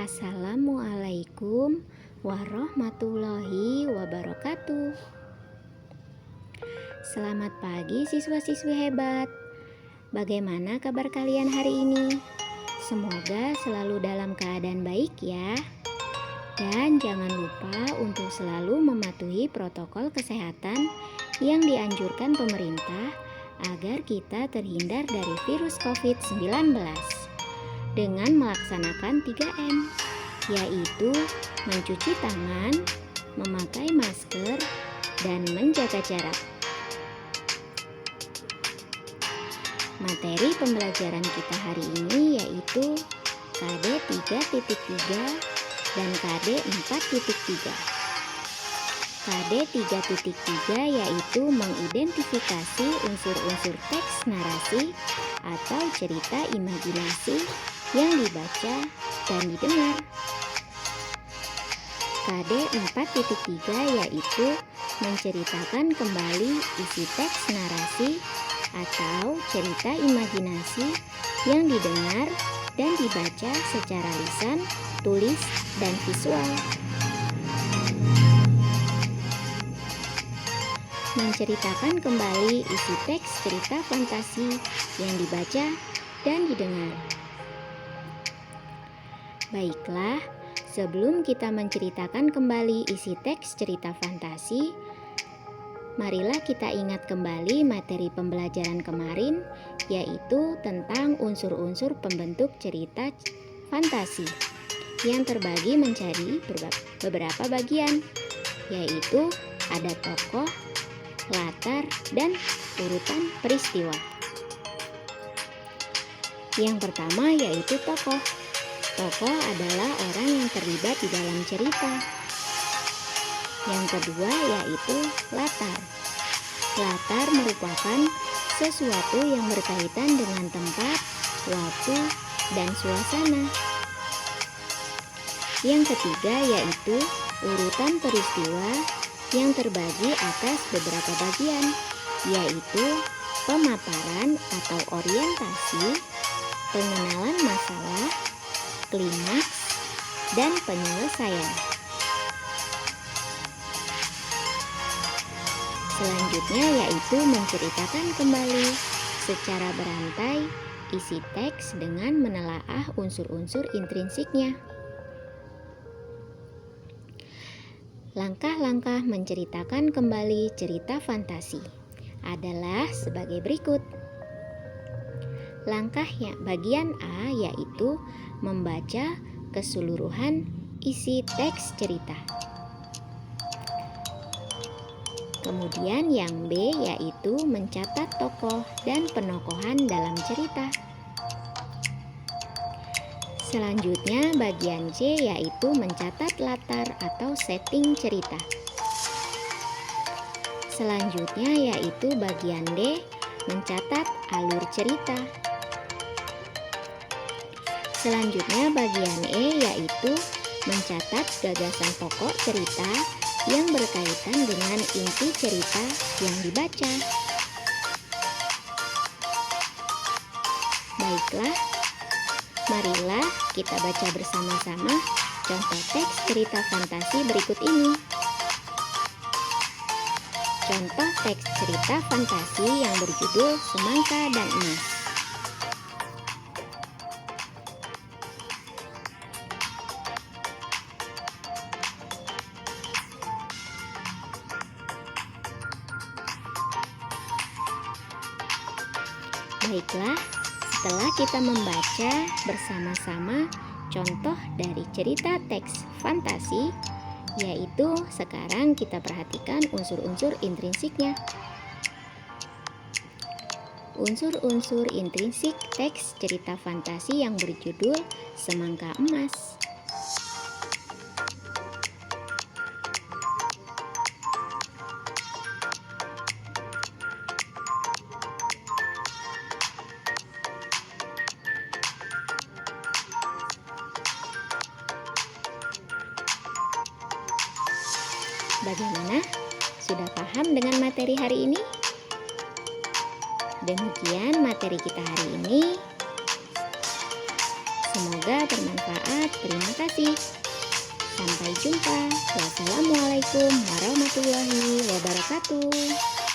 Assalamualaikum warahmatullahi wabarakatuh. Selamat pagi siswa-siswi hebat. Bagaimana kabar kalian hari ini? Semoga selalu dalam keadaan baik ya. Dan jangan lupa untuk selalu mematuhi protokol kesehatan yang dianjurkan pemerintah agar kita terhindar dari virus COVID-19 dengan melaksanakan 3M, yaitu mencuci tangan, memakai masker, dan menjaga jarak. Materi pembelajaran kita hari ini yaitu KD 3.3 dan KD 4.3. KD 3.3 yaitu mengidentifikasi unsur-unsur teks narasi atau cerita imajinasi yang dibaca dan didengar. KD 4.3 yaitu menceritakan kembali isi teks narasi atau cerita imajinasi yang didengar dan dibaca secara lisan, tulis, dan visual. Menceritakan kembali isi teks cerita fantasi yang dibaca dan didengar. Baiklah, sebelum kita menceritakan kembali isi teks cerita fantasi, marilah kita ingat kembali materi pembelajaran kemarin, yaitu tentang unsur-unsur pembentuk cerita fantasi yang terbagi menjadi beberapa bagian, yaitu ada tokoh, latar, dan urutan peristiwa. Yang pertama yaitu tokoh. Tokoh adalah orang yang terlibat di dalam cerita. Yang kedua yaitu latar. Latar merupakan sesuatu yang berkaitan dengan tempat, waktu, dan suasana. Yang ketiga yaitu urutan peristiwa yang terbagi atas beberapa bagian, yaitu pemaparan atau orientasi, pengenalan masalah, klimaks, dan penyelesaian. Selanjutnya yaitu menceritakan kembali secara berantai isi teks dengan menelaah unsur-unsur intrinsiknya. Langkah-langkah menceritakan kembali cerita fantasi adalah sebagai berikut. Langkahnya bagian A yaitu membaca keseluruhan isi teks cerita. Kemudian yang B yaitu mencatat tokoh dan penokohan dalam cerita. Selanjutnya bagian C yaitu mencatat latar atau setting cerita. Selanjutnya yaitu bagian D mencatat alur cerita. Selanjutnya bagian E yaitu mencatat gagasan pokok cerita yang berkaitan dengan inti cerita yang dibaca. Baiklah, marilah kita baca bersama-sama contoh teks cerita fantasi berikut ini. Contoh teks cerita fantasi yang berjudul Semangka dan Emas. Baiklah, setelah kita membaca bersama-sama contoh dari cerita teks fantasi, yaitu sekarang kita perhatikan unsur-unsur intrinsiknya. Unsur-unsur intrinsik teks cerita fantasi yang berjudul Semangka Emas. Bagaimana? Sudah paham dengan materi hari ini? Demikian materi kita hari ini. Semoga bermanfaat. Terima kasih. Sampai jumpa. Wassalamualaikum warahmatullahi wabarakatuh.